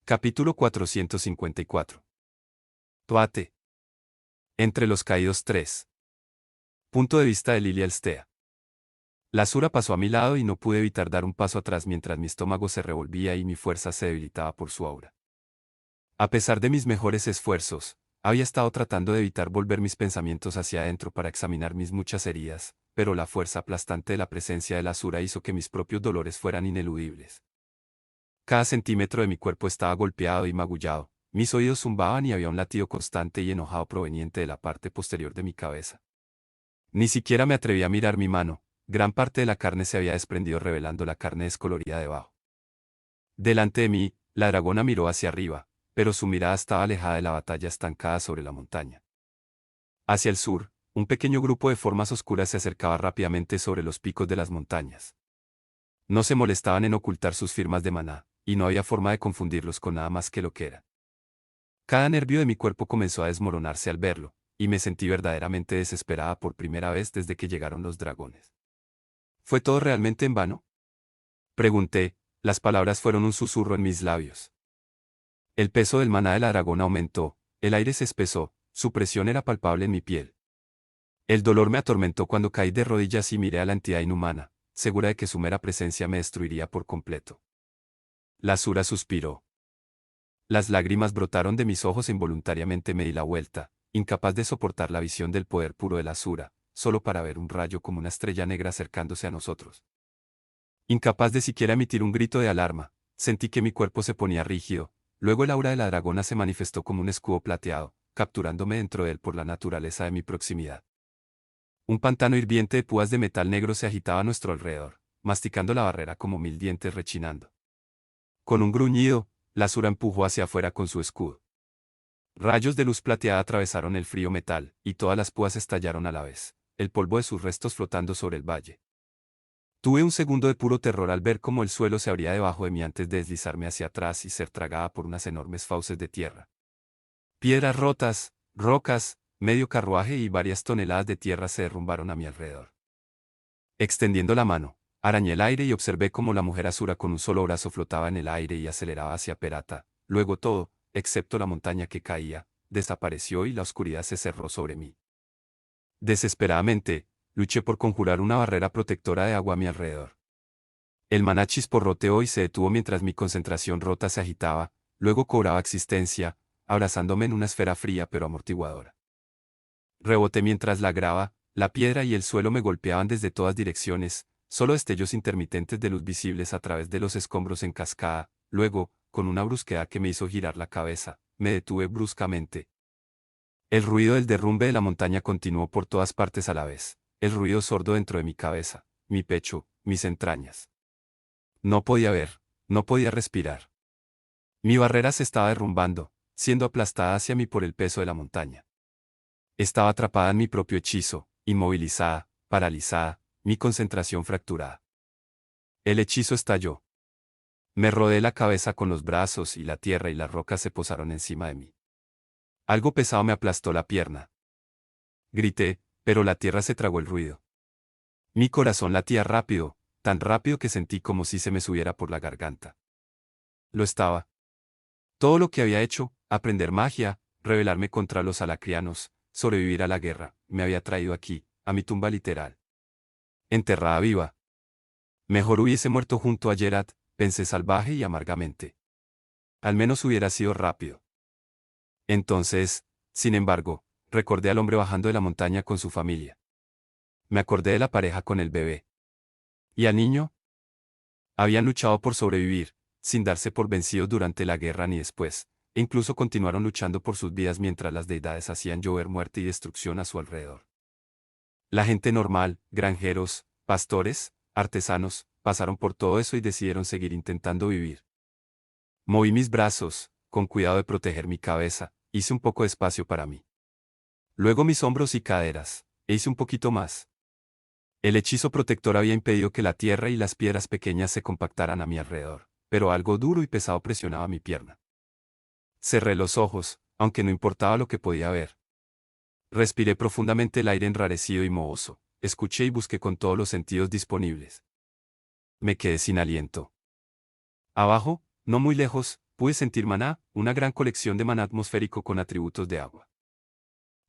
Capítulo 454. Toate. Entre los caídos 3. Punto de vista de Lilia Elstea. La Sura pasó a mi lado y no pude evitar dar un paso atrás mientras mi estómago se revolvía y mi fuerza se debilitaba por su aura. A pesar de mis mejores esfuerzos, había estado tratando de evitar volver mis pensamientos hacia adentro para examinar mis muchas heridas, pero la fuerza aplastante de la presencia de la Sura hizo que mis propios dolores fueran ineludibles. Cada centímetro de mi cuerpo estaba golpeado y magullado, mis oídos zumbaban y había un latido constante y enojado proveniente de la parte posterior de mi cabeza. Ni siquiera me atreví a mirar mi mano, gran parte de la carne se había desprendido revelando la carne descolorida debajo. Delante de mí, la dragona miró hacia arriba, pero su mirada estaba alejada de la batalla estancada sobre la montaña. Hacia el sur, un pequeño grupo de formas oscuras se acercaba rápidamente sobre los picos de las montañas. No se molestaban en ocultar sus firmas de maná, y no había forma de confundirlos con nada más que lo que era. Cada nervio de mi cuerpo comenzó a desmoronarse al verlo, y me sentí verdaderamente desesperada por primera vez desde que llegaron los dragones. ¿Fue todo realmente en vano? Pregunté, las palabras fueron un susurro en mis labios. El peso del maná de la dragona aumentó, el aire se espesó, su presión era palpable en mi piel. El dolor me atormentó cuando caí de rodillas y miré a la entidad inhumana, segura de que su mera presencia me destruiría por completo. La Sura suspiró. Las lágrimas brotaron de mis ojos e involuntariamente me di la vuelta, incapaz de soportar la visión del poder puro de la Sura, solo para ver un rayo como una estrella negra acercándose a nosotros. Incapaz de siquiera emitir un grito de alarma, sentí que mi cuerpo se ponía rígido, luego el aura de la dragona se manifestó como un escudo plateado, capturándome dentro de él por la naturaleza de mi proximidad. Un pantano hirviente de púas de metal negro se agitaba a nuestro alrededor, masticando la barrera como 1000 dientes rechinando. Con un gruñido, la Sura empujó hacia afuera con su escudo. Rayos de luz plateada atravesaron el frío metal, y todas las púas estallaron a la vez, el polvo de sus restos flotando sobre el valle. Tuve un segundo de puro terror al ver cómo el suelo se abría debajo de mí antes de deslizarme hacia atrás y ser tragada por unas enormes fauces de tierra. Piedras rotas, rocas, medio carruaje y varias toneladas de tierra se derrumbaron a mi alrededor. Extendiendo la mano, arañé el aire y observé cómo la mujer Asura con un solo brazo flotaba en el aire y aceleraba hacia Perata. Luego todo, excepto la montaña que caía, desapareció y la oscuridad se cerró sobre mí. Desesperadamente, luché por conjurar una barrera protectora de agua a mi alrededor. El maná chisporroteó y se detuvo mientras mi concentración rota se agitaba, luego cobraba existencia, abrazándome en una esfera fría pero amortiguadora. Reboté mientras la grava, la piedra y el suelo me golpeaban desde todas direcciones, solo destellos intermitentes de luz visibles a través de los escombros en cascada. Luego, con una brusquedad que me hizo girar la cabeza, me detuve bruscamente. El ruido del derrumbe de la montaña continuó por todas partes a la vez, el ruido sordo dentro de mi cabeza, mi pecho, mis entrañas. No podía ver, no podía respirar. Mi barrera se estaba derrumbando, siendo aplastada hacia mí por el peso de la montaña. Estaba atrapada en mi propio hechizo, inmovilizada, paralizada, mi concentración fracturada. El hechizo estalló. Me rodeé la cabeza con los brazos y la tierra y las rocas se posaron encima de mí. Algo pesado me aplastó la pierna. Grité, pero la tierra se tragó el ruido. Mi corazón latía rápido, tan rápido que sentí como si se me subiera por la garganta. Lo estaba. Todo lo que había hecho, aprender magia, rebelarme contra los alacrianos, sobrevivir a la guerra, me había traído aquí, a mi tumba literal. Enterrada viva. Mejor hubiese muerto junto a Geralt, pensé salvaje y amargamente. Al menos hubiera sido rápido. Entonces, sin embargo, recordé al hombre bajando de la montaña con su familia. Me acordé de la pareja con el bebé. ¿Y al niño? Habían luchado por sobrevivir, sin darse por vencidos durante la guerra ni después, e incluso continuaron luchando por sus vidas mientras las deidades hacían llover muerte y destrucción a su alrededor. La gente normal, granjeros, pastores, artesanos, pasaron por todo eso y decidieron seguir intentando vivir. Moví mis brazos, con cuidado de proteger mi cabeza, hice un poco de espacio para mí. Luego mis hombros y caderas, e hice un poquito más. El hechizo protector había impedido que la tierra y las piedras pequeñas se compactaran a mi alrededor, pero algo duro y pesado presionaba mi pierna. Cerré los ojos, aunque no importaba lo que podía ver. Respiré profundamente el aire enrarecido y mohoso, escuché y busqué con todos los sentidos disponibles. Me quedé sin aliento. Abajo, no muy lejos, pude sentir maná, una gran colección de maná atmosférico con atributos de agua.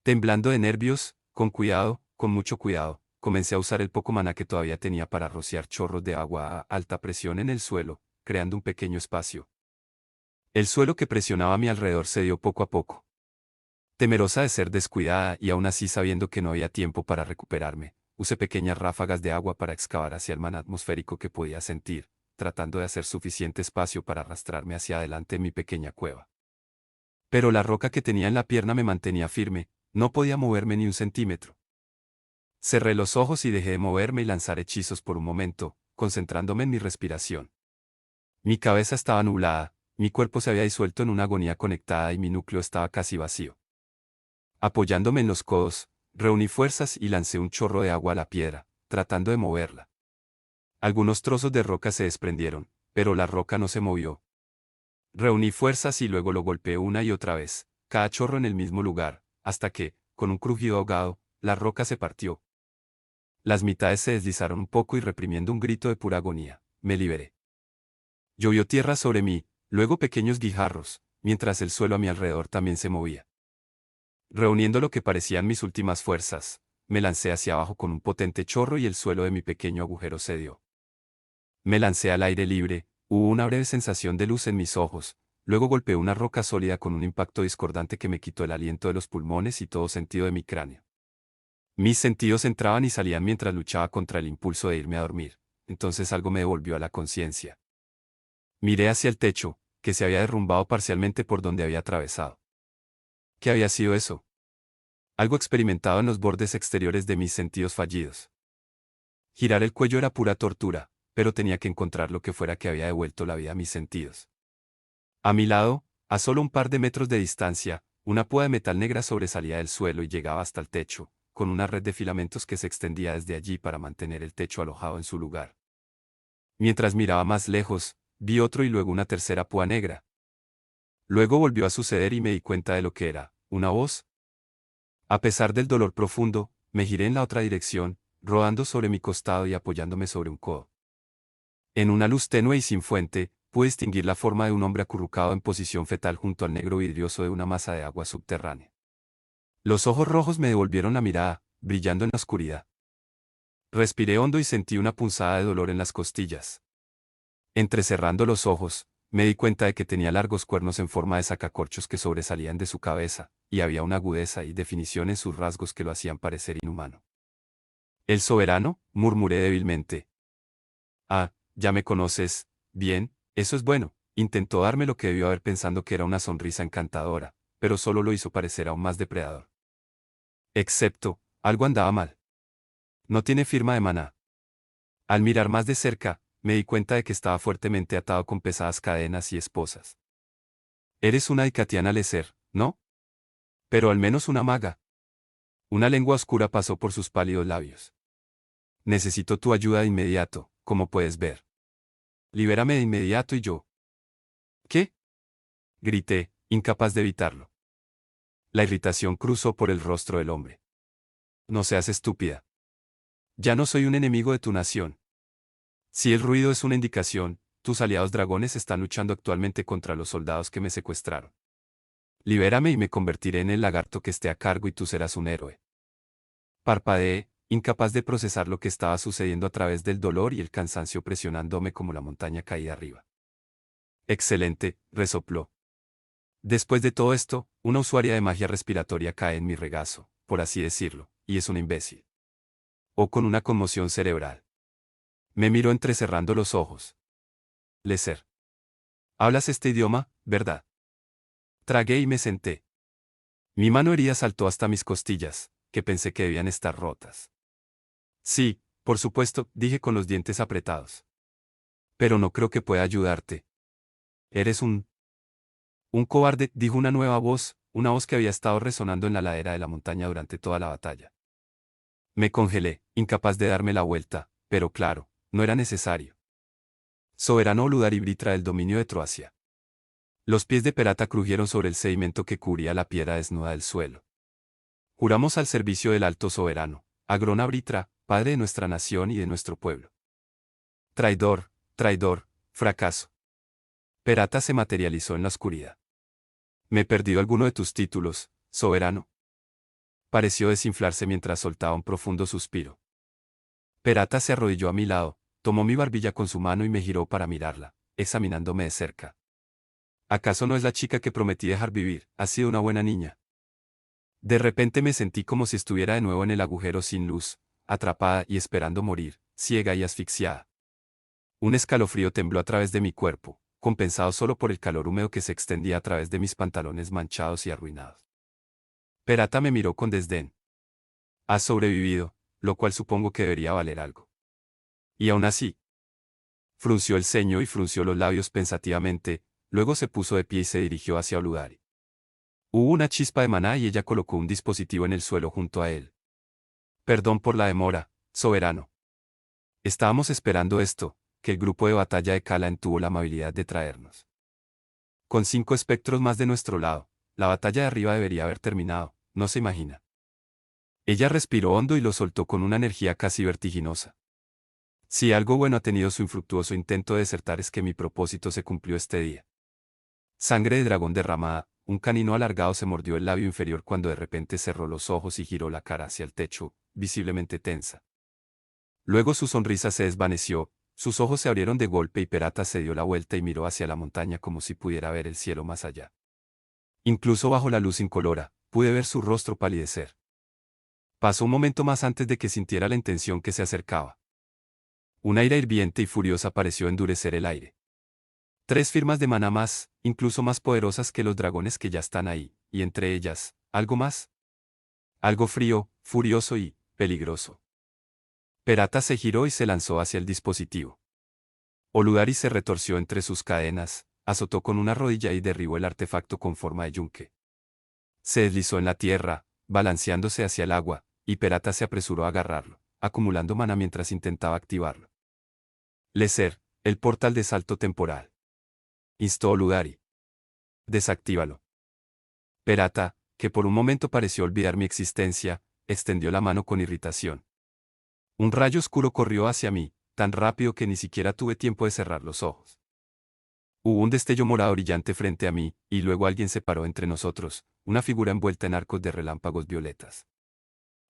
Temblando de nervios, con cuidado, con mucho cuidado, comencé a usar el poco maná que todavía tenía para rociar chorros de agua a alta presión en el suelo, creando un pequeño espacio. El suelo que presionaba a mi alrededor cedió poco a poco. Temerosa de ser descuidada y aún así sabiendo que no había tiempo para recuperarme, usé pequeñas ráfagas de agua para excavar hacia el maná atmosférico que podía sentir, tratando de hacer suficiente espacio para arrastrarme hacia adelante en mi pequeña cueva. Pero la roca que tenía en la pierna me mantenía firme, no podía moverme ni un centímetro. Cerré los ojos y dejé de moverme y lanzar hechizos por un momento, concentrándome en mi respiración. Mi cabeza estaba nublada, mi cuerpo se había disuelto en una agonía conectada y mi núcleo estaba casi vacío. Apoyándome en los codos, reuní fuerzas y lancé un chorro de agua a la piedra, tratando de moverla. Algunos trozos de roca se desprendieron, pero la roca no se movió. Reuní fuerzas y luego lo golpeé una y otra vez, cada chorro en el mismo lugar, hasta que, con un crujido ahogado, la roca se partió. Las mitades se deslizaron un poco y reprimiendo un grito de pura agonía, me liberé. Llovió tierra sobre mí, luego pequeños guijarros, mientras el suelo a mi alrededor también se movía. Reuniendo lo que parecían mis últimas fuerzas, me lancé hacia abajo con un potente chorro y el suelo de mi pequeño agujero cedió. Me lancé al aire libre, hubo una breve sensación de luz en mis ojos, luego golpeé una roca sólida con un impacto discordante que me quitó el aliento de los pulmones y todo sentido de mi cráneo. Mis sentidos entraban y salían mientras luchaba contra el impulso de irme a dormir, entonces algo me devolvió a la conciencia. Miré hacia el techo, que se había derrumbado parcialmente por donde había atravesado. ¿Qué había sido eso? Algo experimentado en los bordes exteriores de mis sentidos fallidos. Girar el cuello era pura tortura, pero tenía que encontrar lo que fuera que había devuelto la vida a mis sentidos. A mi lado, a solo un par de metros de distancia, una púa de metal negra sobresalía del suelo y llegaba hasta el techo, con una red de filamentos que se extendía desde allí para mantener el techo alojado en su lugar. Mientras miraba más lejos, vi otro y luego una tercera púa negra. Luego volvió a suceder y me di cuenta de lo que era, una voz. A pesar del dolor profundo, me giré en la otra dirección, rodando sobre mi costado y apoyándome sobre un codo. En una luz tenue y sin fuente, pude distinguir la forma de un hombre acurrucado en posición fetal junto al negro vidrioso de una masa de agua subterránea. Los ojos rojos me devolvieron la mirada, brillando en la oscuridad. Respiré hondo y sentí una punzada de dolor en las costillas. Entrecerrando los ojos, me di cuenta de que tenía largos cuernos en forma de sacacorchos que sobresalían de su cabeza, y había una agudeza y definición en sus rasgos que lo hacían parecer inhumano. ¿El soberano?, murmuré débilmente. Ah, ya me conoces, bien, eso es bueno. Intentó darme lo que debió haber pensando que era una sonrisa encantadora, pero solo lo hizo parecer aún más depredador. Excepto, algo andaba mal. No tiene firma de maná. Al mirar más de cerca, me di cuenta de que estaba fuertemente atado con pesadas cadenas y esposas. Eres una Icatiana Lecer, ¿no? Pero al menos una maga. Una lengua oscura pasó por sus pálidos labios. Necesito tu ayuda de inmediato, como puedes ver. Libérame de inmediato y yo. ¿Qué? Grité, incapaz de evitarlo. La irritación cruzó por el rostro del hombre. No seas estúpida. Ya no soy un enemigo de tu nación. Si el ruido es una indicación, tus aliados dragones están luchando actualmente contra los soldados que me secuestraron. Libérame y me convertiré en el lagarto que esté a cargo y tú serás un héroe. Parpadeé, incapaz de procesar lo que estaba sucediendo a través del dolor y el cansancio presionándome como la montaña caída arriba. Excelente, resopló. Después de todo esto, una usuaria de magia respiratoria cae en mi regazo, por así decirlo, y es una imbécil. O con una conmoción cerebral. Me miró entrecerrando los ojos. Lecer. Hablas este idioma, ¿verdad? Tragué y me senté. Mi mano herida saltó hasta mis costillas, que pensé que debían estar rotas. Sí, por supuesto, dije con los dientes apretados. Pero no creo que pueda ayudarte. Eres un cobarde, dijo una nueva voz, una voz que había estado resonando en la ladera de la montaña durante toda la batalla. Me congelé, incapaz de darme la vuelta, pero claro, no era necesario. Soberano Ludaribitra del dominio de Troacia. Los pies de Perata crujieron sobre el sedimento que cubría la piedra desnuda del suelo. Juramos al servicio del alto soberano, Agrona Britra, padre de nuestra nación y de nuestro pueblo. Traidor, traidor, fracaso. Perata se materializó en la oscuridad. ¿Me he perdido alguno de tus títulos, soberano? Pareció desinflarse mientras soltaba un profundo suspiro. Perata se arrodilló a mi lado, tomó mi barbilla con su mano y me giró para mirarla, examinándome de cerca. ¿Acaso no es la chica que prometí dejar vivir? Ha sido una buena niña. De repente me sentí como si estuviera de nuevo en el agujero sin luz, atrapada y esperando morir, ciega y asfixiada. Un escalofrío tembló a través de mi cuerpo, compensado solo por el calor húmedo que se extendía a través de mis pantalones manchados y arruinados. Perata me miró con desdén. Has sobrevivido, lo cual supongo que debería valer algo. Y aún así. Frunció el ceño y frunció los labios pensativamente, luego se puso de pie y se dirigió hacia Oludari. Hubo una chispa de maná y ella colocó un dispositivo en el suelo junto a él. Perdón por la demora, soberano. Estábamos esperando esto, que el grupo de batalla de Calaen tuvo la amabilidad de traernos. Con 5 espectros más de nuestro lado, la batalla de arriba debería haber terminado, no se imagina. Ella respiró hondo y lo soltó con una energía casi vertiginosa. Si algo bueno ha tenido su infructuoso intento de desertar es que mi propósito se cumplió este día. Sangre de dragón derramada, un canino alargado se mordió el labio inferior cuando de repente cerró los ojos y giró la cara hacia el techo, visiblemente tensa. Luego su sonrisa se desvaneció, sus ojos se abrieron de golpe y Perata se dio la vuelta y miró hacia la montaña como si pudiera ver el cielo más allá. Incluso bajo la luz incolora, pude ver su rostro palidecer. Pasó un momento más antes de que sintiera la intención que se acercaba. Una ira hirviente y furiosa pareció endurecer el aire. 3 firmas de maná más, incluso más poderosas que los dragones que ya están ahí, y entre ellas, algo más. Algo frío, furioso y peligroso. Perata se giró y se lanzó hacia el dispositivo. Oludari se retorció entre sus cadenas, azotó con una rodilla y derribó el artefacto con forma de yunque. Se deslizó en la tierra, balanceándose hacia el agua, y Perata se apresuró a agarrarlo, acumulando maná mientras intentaba activarlo. Leser, el portal de salto temporal. Instó Oludari. Desactívalo. Perata, que por un momento pareció olvidar mi existencia, extendió la mano con irritación. Un rayo oscuro corrió hacia mí, tan rápido que ni siquiera tuve tiempo de cerrar los ojos. Hubo un destello morado brillante frente a mí, y luego alguien se paró entre nosotros, una figura envuelta en arcos de relámpagos violetas.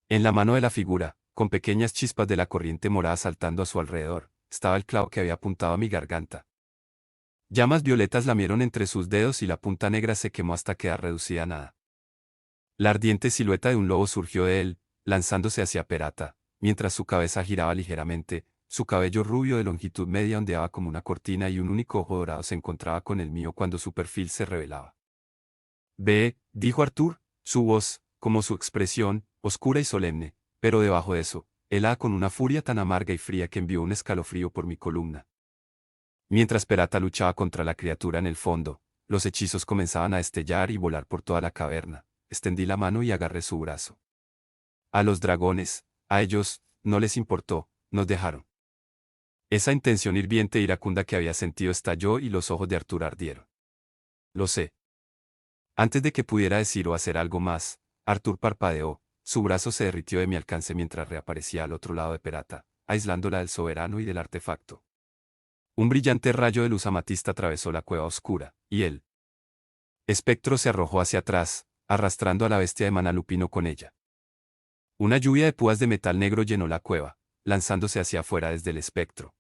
En la mano de la figura, con pequeñas chispas de la corriente morada saltando a su alrededor, estaba el clavo que había apuntado a mi garganta. Llamas violetas lamieron entre sus dedos y la punta negra se quemó hasta quedar reducida a nada. La ardiente silueta de un lobo surgió de él, lanzándose hacia Perata, mientras su cabeza giraba ligeramente, su cabello rubio de longitud media ondeaba como una cortina y un único ojo dorado se encontraba con el mío cuando su perfil se revelaba. Ve, dijo Arthur, su voz, como su expresión, oscura y solemne, pero debajo de eso, helada con una furia tan amarga y fría que envió un escalofrío por mi columna. Mientras Perata luchaba contra la criatura en el fondo, los hechizos comenzaban a destellar y volar por toda la caverna. Extendí la mano y agarré su brazo. A los dragones, a ellos, no les importó, nos dejaron. Esa intención hirviente e iracunda que había sentido estalló y los ojos de Arthur ardieron. Lo sé. Antes de que pudiera decir o hacer algo más, Arthur parpadeó, su brazo se derritió de mi alcance mientras reaparecía al otro lado de Perata, aislándola del soberano y del artefacto. Un brillante rayo de luz amatista atravesó la cueva oscura, y el espectro se arrojó hacia atrás, arrastrando a la bestia de maná lupino con ella. Una lluvia de púas de metal negro llenó la cueva, lanzándose hacia afuera desde el espectro.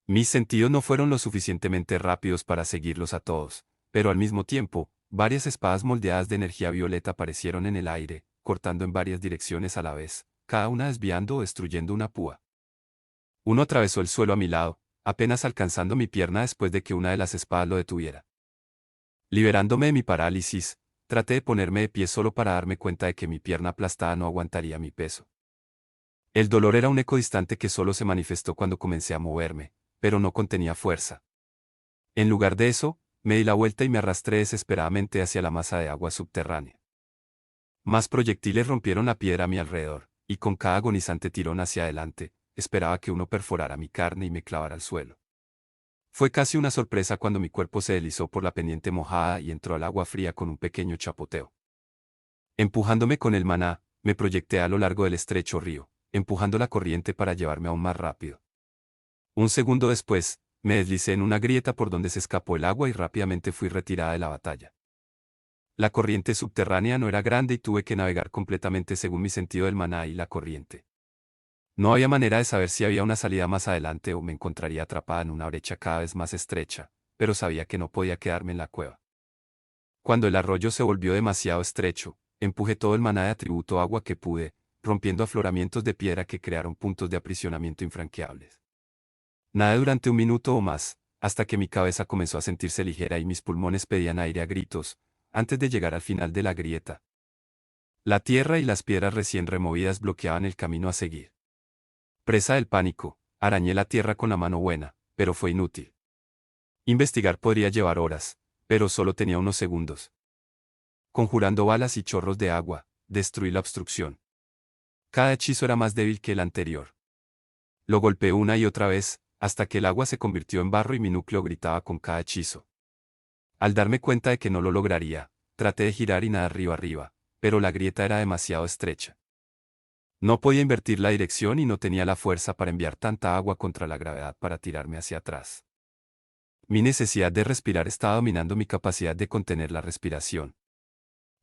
Mis sentidos no fueron lo suficientemente rápidos para seguirlos a todos, pero al mismo tiempo, varias espadas moldeadas de energía violeta aparecieron en el aire, cortando en varias direcciones a la vez, cada una desviando o destruyendo una púa. Uno atravesó el suelo a mi lado, apenas alcanzando mi pierna después de que una de las espadas lo detuviera. Liberándome de mi parálisis, traté de ponerme de pie solo para darme cuenta de que mi pierna aplastada no aguantaría mi peso. El dolor era un eco distante que solo se manifestó cuando comencé a moverme, pero no contenía fuerza. En lugar de eso, me di la vuelta y me arrastré desesperadamente hacia la masa de agua subterránea. Más proyectiles rompieron la piedra a mi alrededor, y con cada agonizante tirón hacia adelante, esperaba que uno perforara mi carne y me clavara al suelo. Fue casi una sorpresa cuando mi cuerpo se deslizó por la pendiente mojada y entró al agua fría con un pequeño chapoteo. Empujándome con el maná, me proyecté a lo largo del estrecho río, empujando la corriente para llevarme aún más rápido. Un segundo después, Me deslicé en una grieta por donde se escapó el agua y rápidamente fui retirada de la batalla. La corriente subterránea no era grande y tuve que navegar completamente según mi sentido del maná y la corriente. No había manera de saber si había una salida más adelante o me encontraría atrapada en una brecha cada vez más estrecha, pero sabía que no podía quedarme en la cueva. Cuando el arroyo se volvió demasiado estrecho, empujé todo el maná de atributo agua que pude, rompiendo afloramientos de piedra que crearon puntos de aprisionamiento infranqueables. Nadé durante un minuto o más, hasta que mi cabeza comenzó a sentirse ligera y mis pulmones pedían aire a gritos, antes de llegar al final de la grieta. La tierra y las piedras recién removidas bloqueaban el camino a seguir. Presa del pánico, arañé la tierra con la mano buena, pero fue inútil. Investigar podría llevar horas, pero solo tenía unos segundos. Conjurando balas y chorros de agua, destruí la obstrucción. Cada hechizo era más débil que el anterior. Lo golpeé una y otra vez, hasta que el agua se convirtió en barro y mi núcleo gritaba con cada hechizo. Al darme cuenta de que no lo lograría, traté de girar y nadar río arriba, pero la grieta era demasiado estrecha. No podía invertir la dirección y no tenía la fuerza para enviar tanta agua contra la gravedad para tirarme hacia atrás. Mi necesidad de respirar estaba dominando mi capacidad de contener la respiración.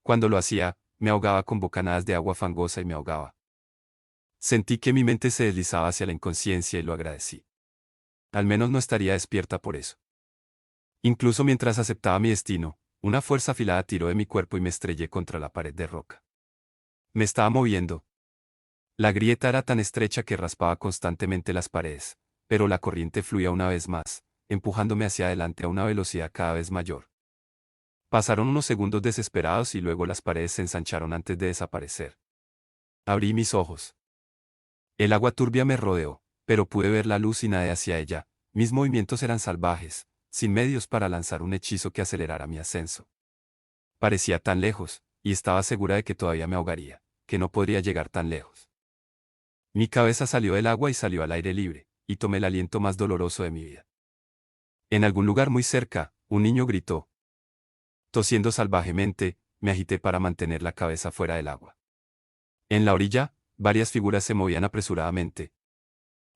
Cuando lo hacía, me ahogaba con bocanadas de agua fangosa y me ahogaba. Sentí que mi mente se deslizaba hacia la inconsciencia y lo agradecí. Al menos no estaría despierta por eso. Incluso mientras aceptaba mi destino, una fuerza afilada tiró de mi cuerpo y me estrellé contra la pared de roca. Me estaba moviendo. La grieta era tan estrecha que raspaba constantemente las paredes, pero la corriente fluía una vez más, empujándome hacia adelante a una velocidad cada vez mayor. Pasaron unos segundos desesperados y luego las paredes se ensancharon antes de desaparecer. Abrí mis ojos. El agua turbia me rodeó, pero pude ver la luz y nadé hacia ella. Mis movimientos eran salvajes, sin medios para lanzar un hechizo que acelerara mi ascenso. Parecía tan lejos, y estaba segura de que todavía me ahogaría, que no podría llegar tan lejos. Mi cabeza salió del agua y salió al aire libre, y tomé el aliento más doloroso de mi vida. En algún lugar muy cerca, un niño gritó. Tosiendo salvajemente, me agité para mantener la cabeza fuera del agua. En la orilla, varias figuras se movían apresuradamente.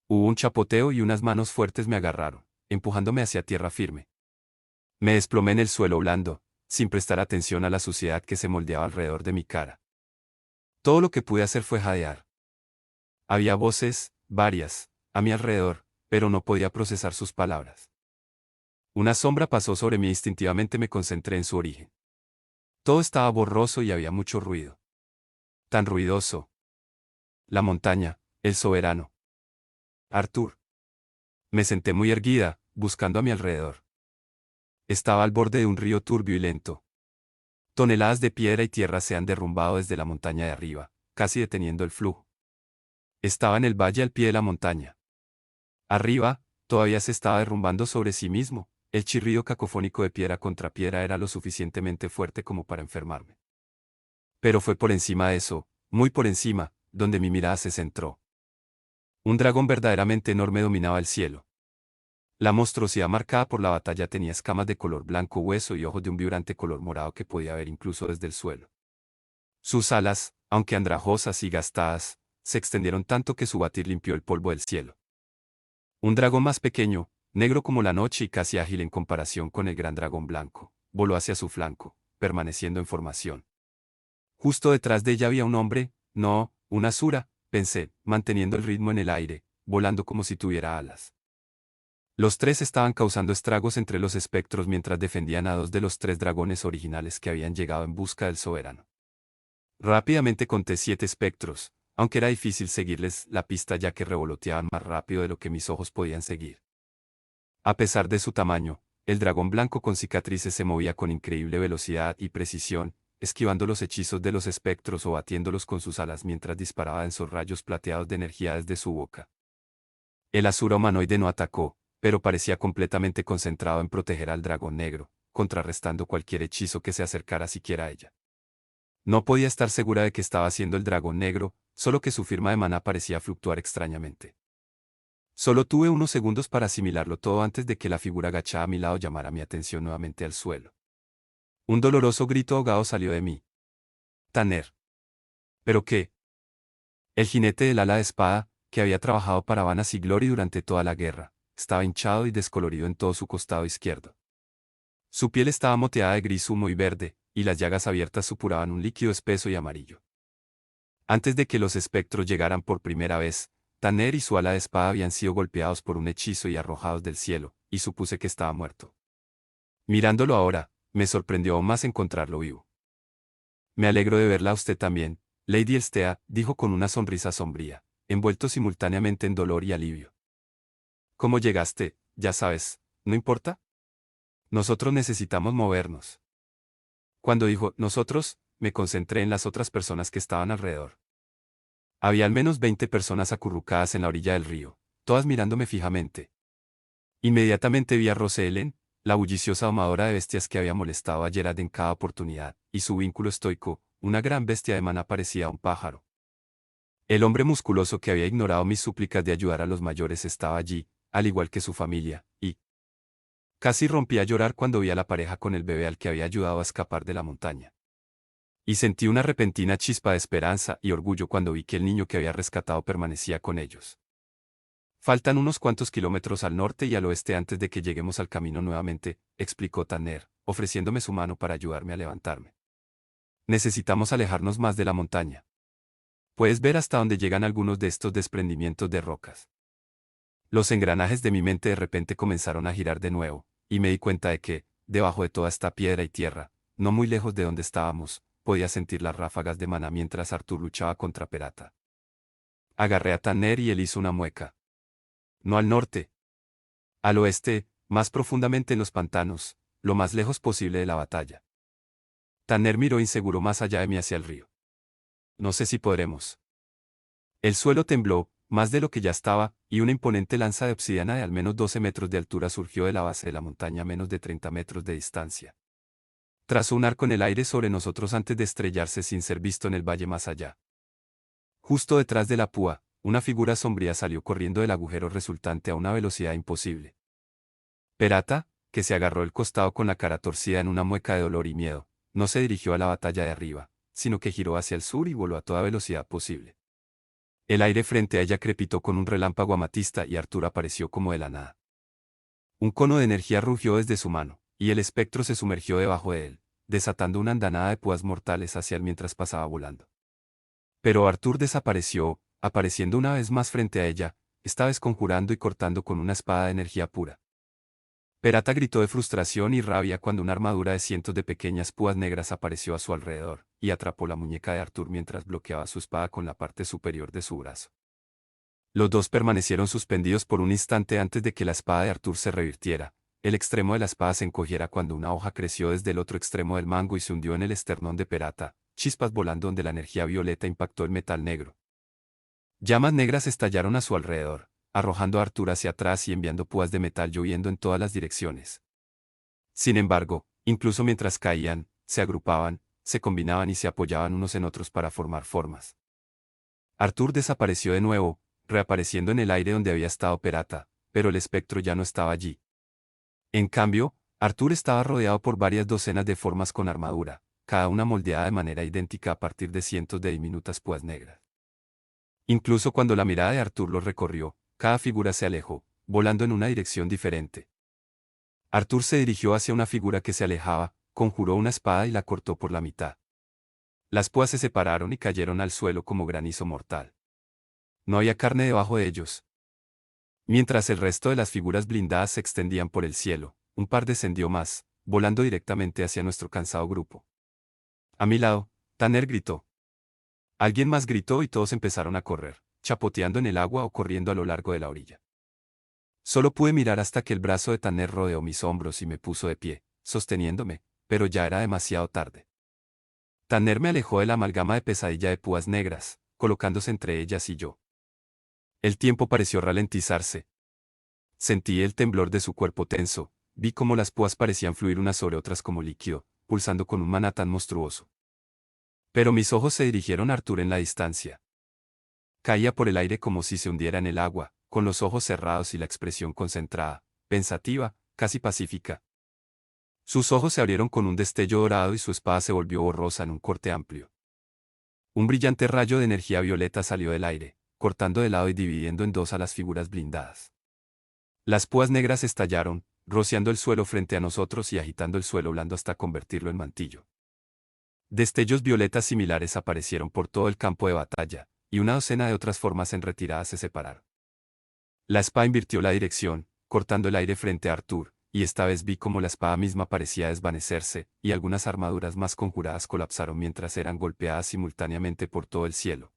Hubo un chapoteo y unas manos fuertes me agarraron, empujándome hacia tierra firme. Me desplomé en el suelo blando, sin prestar atención a la suciedad que se moldeaba alrededor de mi cara. Todo lo que pude hacer fue jadear. Había voces, varias, a mi alrededor, pero no podía procesar sus palabras. Una sombra pasó sobre mí e instintivamente me concentré en su origen. Todo estaba borroso y había mucho ruido. Tan ruidoso. La montaña, el soberano. Arthur. Me senté muy erguida, buscando a mi alrededor. Estaba al borde de un río turbio y lento. Toneladas de piedra y tierra se han derrumbado desde la montaña de arriba, casi deteniendo el flujo. Estaba en el valle al pie de la montaña. Arriba, todavía se estaba derrumbando sobre sí mismo. El chirrido cacofónico de piedra contra piedra era lo suficientemente fuerte como para enfermarme. Pero fue por encima de eso, muy por encima, donde mi mirada se centró. Un dragón verdaderamente enorme dominaba el cielo. La monstruosidad marcada por la batalla tenía escamas de color blanco hueso y ojos de un vibrante color morado que podía ver incluso desde el suelo. Sus alas, aunque andrajosas y gastadas, se extendieron tanto que su batir limpió el polvo del cielo. Un dragón más pequeño, negro como la noche y casi ágil en comparación con el gran dragón blanco, voló hacia su flanco, permaneciendo en formación. Justo detrás de ella había un hombre, no, una asura, pensé, manteniendo el ritmo en el aire, volando como si tuviera alas. Los tres estaban causando estragos entre los espectros mientras defendían a dos de los tres dragones originales que habían llegado en busca del soberano. Rápidamente conté 7 espectros, aunque era difícil seguirles la pista ya que revoloteaban más rápido de lo que mis ojos podían seguir. A pesar de su tamaño, el dragón blanco con cicatrices se movía con increíble velocidad y precisión, esquivando los hechizos de los espectros o batiéndolos con sus alas mientras disparaba densos rayos plateados de energía desde su boca. El asura humanoide no atacó, pero parecía completamente concentrado en proteger al dragón negro, contrarrestando cualquier hechizo que se acercara siquiera a ella. No podía estar segura de que estaba haciendo el dragón negro, solo que su firma de maná parecía fluctuar extrañamente. Solo tuve unos segundos para asimilarlo todo antes de que la figura agachada a mi lado llamara mi atención nuevamente al suelo. Un doloroso grito ahogado salió de mí. Tanner. ¿Pero qué? El jinete del ala de espada, que había trabajado para Vanas y Glory durante toda la guerra, estaba hinchado y descolorido en todo su costado izquierdo. Su piel estaba moteada de gris humo y verde, y las llagas abiertas supuraban un líquido espeso y amarillo. Antes de que los espectros llegaran por primera vez, Tanner y su ala de espada habían sido golpeados por un hechizo y arrojados del cielo, y supuse que estaba muerto. Mirándolo ahora, me sorprendió aún más encontrarlo vivo. Me alegro de verla a usted también, Lady Elstea, dijo con una sonrisa sombría, envuelto simultáneamente en dolor y alivio. ¿Cómo llegaste? Ya sabes, ¿no importa? Nosotros necesitamos movernos. Cuando dijo nosotros, me concentré en las otras personas que estaban alrededor. Había al menos 20 personas acurrucadas en la orilla del río, todas mirándome fijamente. Inmediatamente vi a Rose Ellen, la bulliciosa domadora de bestias que había molestado a Gerard en cada oportunidad, y su vínculo estoico, una gran bestia de maná parecía un pájaro. El hombre musculoso que había ignorado mis súplicas de ayudar a los mayores estaba allí, al igual que su familia, y casi rompí a llorar cuando vi a la pareja con el bebé al que había ayudado a escapar de la montaña. Y sentí una repentina chispa de esperanza y orgullo cuando vi que el niño que había rescatado permanecía con ellos. Faltan unos cuantos kilómetros al norte y al oeste antes de que lleguemos al camino nuevamente, explicó Tanner, ofreciéndome su mano para ayudarme a levantarme. Necesitamos alejarnos más de la montaña. Puedes ver hasta dónde llegan algunos de estos desprendimientos de rocas. Los engranajes de mi mente de repente comenzaron a girar de nuevo, y me di cuenta de que, debajo de toda esta piedra y tierra, no muy lejos de donde estábamos, podía sentir las ráfagas de maná mientras Arthur luchaba contra Perata. Agarré a Tanner y él hizo una mueca. No al norte. Al oeste, más profundamente en los pantanos, lo más lejos posible de la batalla. Tanner miró inseguro más allá de mí hacia el río. No sé si podremos. El suelo tembló, más de lo que ya estaba, y una imponente lanza de obsidiana de al menos 12 metros de altura surgió de la base de la montaña a menos de 30 metros de distancia. Trazó un arco en el aire sobre nosotros antes de estrellarse sin ser visto en el valle más allá. Justo detrás de la púa, una figura sombría salió corriendo del agujero resultante a una velocidad imposible. Perata, que se agarró el costado con la cara torcida en una mueca de dolor y miedo, no se dirigió a la batalla de arriba, sino que giró hacia el sur y voló a toda velocidad posible. El aire frente a ella crepitó con un relámpago amatista y Arthur apareció como de la nada. Un cono de energía rugió desde su mano, y el espectro se sumergió debajo de él, desatando una andanada de púas mortales hacia él mientras pasaba volando. Pero Arthur desapareció, apareciendo una vez más frente a ella, esta vez conjurando y cortando con una espada de energía pura. Perata gritó de frustración y rabia cuando una armadura de cientos de pequeñas púas negras apareció a su alrededor, y atrapó la muñeca de Arthur mientras bloqueaba su espada con la parte superior de su brazo. Los dos permanecieron suspendidos por un instante antes de que la espada de Arthur se revirtiera. El extremo de la espada se encogiera cuando una hoja creció desde el otro extremo del mango y se hundió en el esternón de Perata, chispas volando donde la energía violeta impactó el metal negro. Llamas negras estallaron a su alrededor, arrojando a Arthur hacia atrás y enviando púas de metal lloviendo en todas las direcciones. Sin embargo, incluso mientras caían, se agrupaban, se combinaban y se apoyaban unos en otros para formar formas. Arthur desapareció de nuevo, reapareciendo en el aire donde había estado Perata, pero el espectro ya no estaba allí. En cambio, Arthur estaba rodeado por varias docenas de formas con armadura, cada una moldeada de manera idéntica a partir de cientos de diminutas púas negras. Incluso cuando la mirada de Arthur los recorrió, cada figura se alejó, volando en una dirección diferente. Arthur se dirigió hacia una figura que se alejaba, conjuró una espada y la cortó por la mitad. Las púas se separaron y cayeron al suelo como granizo mortal. No había carne debajo de ellos. Mientras el resto de las figuras blindadas se extendían por el cielo, un par descendió más, volando directamente hacia nuestro cansado grupo. A mi lado, Tanner gritó. Alguien más gritó y todos empezaron a correr, chapoteando en el agua o corriendo a lo largo de la orilla. Solo pude mirar hasta que el brazo de Tanner rodeó mis hombros y me puso de pie, sosteniéndome, pero ya era demasiado tarde. Tanner me alejó de la amalgama de pesadilla de púas negras, colocándose entre ellas y yo. El tiempo pareció ralentizarse. Sentí el temblor de su cuerpo tenso, vi cómo las púas parecían fluir unas sobre otras como líquido, pulsando con un maná tan monstruoso. Pero mis ojos se dirigieron a Arthur en la distancia. Caía por el aire como si se hundiera en el agua, con los ojos cerrados y la expresión concentrada, pensativa, casi pacífica. Sus ojos se abrieron con un destello dorado y su espada se volvió borrosa en un corte amplio. Un brillante rayo de energía violeta salió del aire, cortando de lado y dividiendo en dos a las figuras blindadas. Las púas negras estallaron, rociando el suelo frente a nosotros y agitando el suelo blando hasta convertirlo en mantillo. Destellos violetas similares aparecieron por todo el campo de batalla, y una docena de otras formas en retirada se separaron. La espada invirtió la dirección, cortando el aire frente a Arthur, y esta vez vi cómo la espada misma parecía desvanecerse, y algunas armaduras más conjuradas colapsaron mientras eran golpeadas simultáneamente por todo el cielo.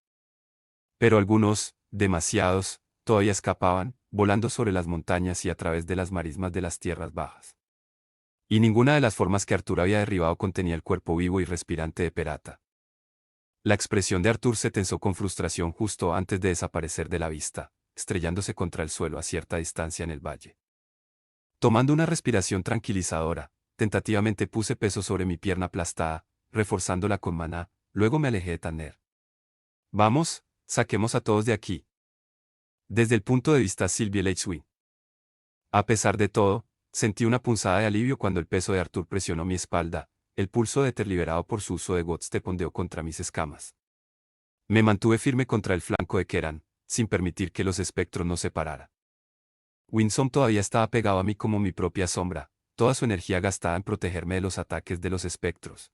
Pero algunos, demasiados, todavía escapaban, volando sobre las montañas y a través de las marismas de las tierras bajas. Y ninguna de las formas que Arthur había derribado contenía el cuerpo vivo y respirante de Perata. La expresión de Arthur se tensó con frustración justo antes de desaparecer de la vista, estrellándose contra el suelo a cierta distancia en el valle. Tomando una respiración tranquilizadora, tentativamente puse peso sobre mi pierna aplastada, reforzándola con maná, luego me alejé de Tanner. Vamos, saquemos a todos de aquí. Desde el punto de vista Sylvie Lechwin. A pesar de todo, sentí una punzada de alivio cuando el peso de Arthur presionó mi espalda, el pulso de éter liberado por su uso de Godstep ondeó contra mis escamas. Me mantuve firme contra el flanco de Keran, sin permitir que los espectros nos separaran. Winsome todavía estaba pegado a mí como mi propia sombra, toda su energía gastada en protegerme de los ataques de los espectros.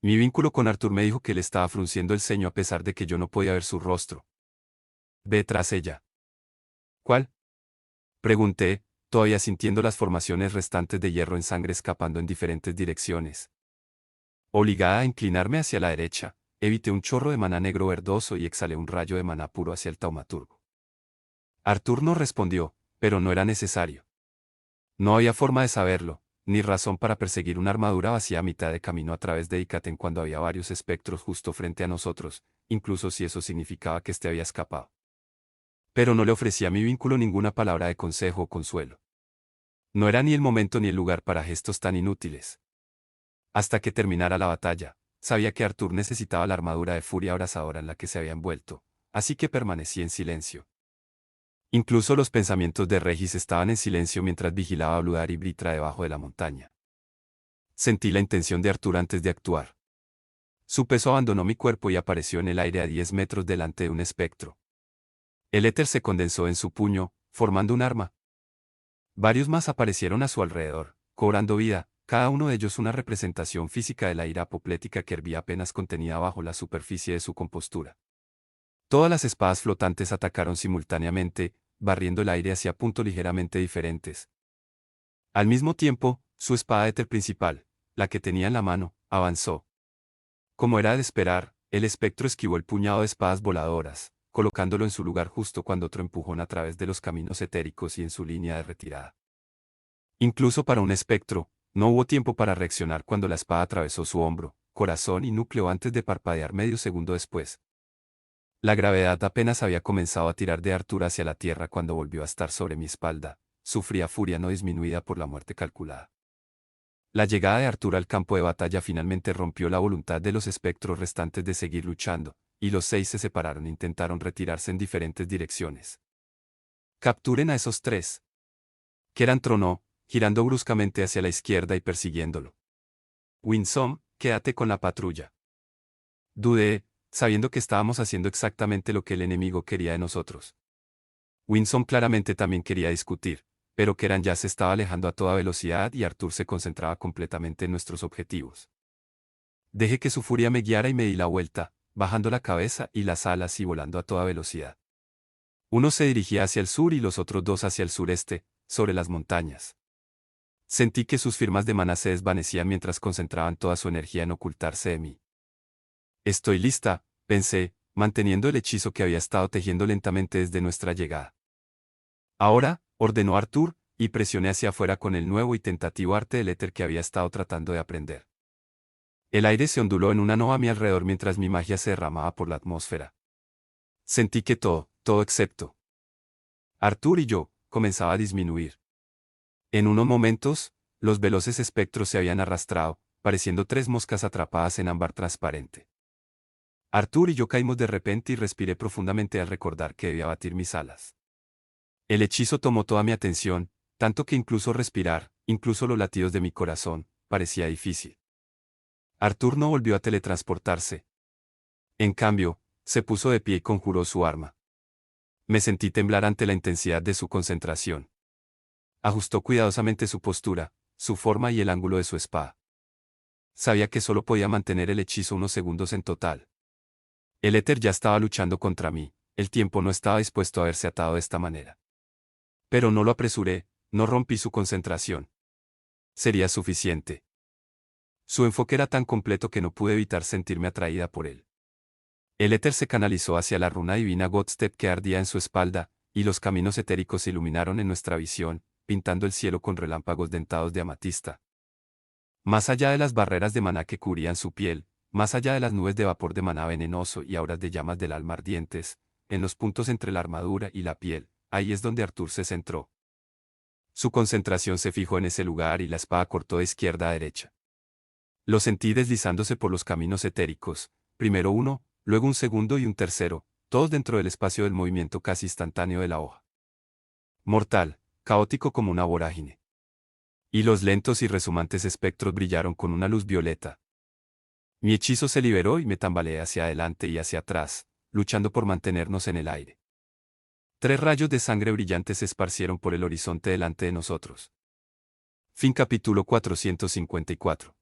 Mi vínculo con Arthur me dijo que él estaba frunciendo el ceño a pesar de que yo no podía ver su rostro. Ve tras ella. ¿Cuál? Pregunté, todavía sintiendo las formaciones restantes de hierro en sangre escapando en diferentes direcciones. Obligada a inclinarme hacia la derecha, evité un chorro de maná negro verdoso y exhalé un rayo de maná puro hacia el taumaturgo. Arthur no respondió, pero no era necesario. No había forma de saberlo, ni razón para perseguir una armadura vacía a mitad de camino a través de Ikaten cuando había varios espectros justo frente a nosotros, incluso si eso significaba que éste había escapado. Pero no le ofrecía a mi vínculo ninguna palabra de consejo o consuelo. No era ni el momento ni el lugar para gestos tan inútiles. Hasta que terminara la batalla, sabía que Arthur necesitaba la armadura de furia abrasadora en la que se había envuelto, así que permanecí en silencio. Incluso los pensamientos de Regis estaban en silencio mientras vigilaba a Bludar y Britra debajo de la montaña. Sentí la intención de Arthur antes de actuar. Su peso abandonó mi cuerpo y apareció en el aire a 10 metros delante de un espectro. El éter se condensó en su puño, formando un arma. Varios más aparecieron a su alrededor, cobrando vida, cada uno de ellos una representación física de la ira apoplética que hervía apenas contenida bajo la superficie de su compostura. Todas las espadas flotantes atacaron simultáneamente, barriendo el aire hacia puntos ligeramente diferentes. Al mismo tiempo, su espada éter principal, la que tenía en la mano, avanzó. Como era de esperar, el espectro esquivó el puñado de espadas voladoras, colocándolo en su lugar justo cuando otro empujón a través de los caminos etéricos y en su línea de retirada. Incluso para un espectro, no hubo tiempo para reaccionar cuando la espada atravesó su hombro, corazón y núcleo antes de parpadear medio segundo después. La gravedad apenas había comenzado a tirar de Arthur hacia la tierra cuando volvió a estar sobre mi espalda, su fría furia no disminuida por la muerte calculada. La llegada de Arthur al campo de batalla finalmente rompió la voluntad de los espectros restantes de seguir luchando, y los 6 se separaron e intentaron retirarse en diferentes direcciones. «Capturen a esos 3. Keran tronó, girando bruscamente hacia la izquierda y persiguiéndolo. «Winsome, quédate con la patrulla». Dudé, sabiendo que estábamos haciendo exactamente lo que el enemigo quería de nosotros. Winsome claramente también quería discutir, pero Keran ya se estaba alejando a toda velocidad y Arthur se concentraba completamente en nuestros objetivos. Dejé que su furia me guiara y me di la vuelta, bajando la cabeza y las alas y volando a toda velocidad. Uno se dirigía hacia el sur y los otros 2 hacia el sureste, sobre las montañas. Sentí que sus firmas de maná se desvanecían mientras concentraban toda su energía en ocultarse de mí. Estoy lista, pensé, manteniendo el hechizo que había estado tejiendo lentamente desde nuestra llegada. Ahora, ordenó Arthur, y presioné hacia afuera con el nuevo y tentativo arte del éter que había estado tratando de aprender. El aire se onduló en una nova a mi alrededor mientras mi magia se derramaba por la atmósfera. Sentí que todo excepto Arthur y yo, comenzaba a disminuir. En unos momentos, los veloces espectros se habían arrastrado, pareciendo 3 moscas atrapadas en ámbar transparente. Arthur y yo caímos de repente y respiré profundamente al recordar que debía batir mis alas. El hechizo tomó toda mi atención, tanto que incluso respirar, incluso los latidos de mi corazón, parecía difícil. Arthur no volvió a teletransportarse. En cambio, se puso de pie y conjuró su arma. Me sentí temblar ante la intensidad de su concentración. Ajustó cuidadosamente su postura, su forma y el ángulo de su espada. Sabía que solo podía mantener el hechizo unos segundos en total. El éter ya estaba luchando contra mí, el tiempo no estaba dispuesto a verse atado de esta manera. Pero no lo apresuré, no rompí su concentración. Sería suficiente. Su enfoque era tan completo que no pude evitar sentirme atraída por él. El éter se canalizó hacia la runa divina Godstep que ardía en su espalda, y los caminos etéricos se iluminaron en nuestra visión, pintando el cielo con relámpagos dentados de amatista. Más allá de las barreras de maná que cubrían su piel, más allá de las nubes de vapor de maná venenoso y auras de llamas del alma ardientes, en los puntos entre la armadura y la piel, ahí es donde Arthur se centró. Su concentración se fijó en ese lugar y la espada cortó de izquierda a derecha. Lo sentí deslizándose por los caminos etéricos, primero uno, luego un segundo y un tercero, todos dentro del espacio del movimiento casi instantáneo de la hoja. Mortal, caótico como una vorágine. Y los lentos y resumantes espectros brillaron con una luz violeta. Mi hechizo se liberó y me tambaleé hacia adelante y hacia atrás, luchando por mantenernos en el aire. 3 rayos de sangre brillantes se esparcieron por el horizonte delante de nosotros. Fin capítulo 454.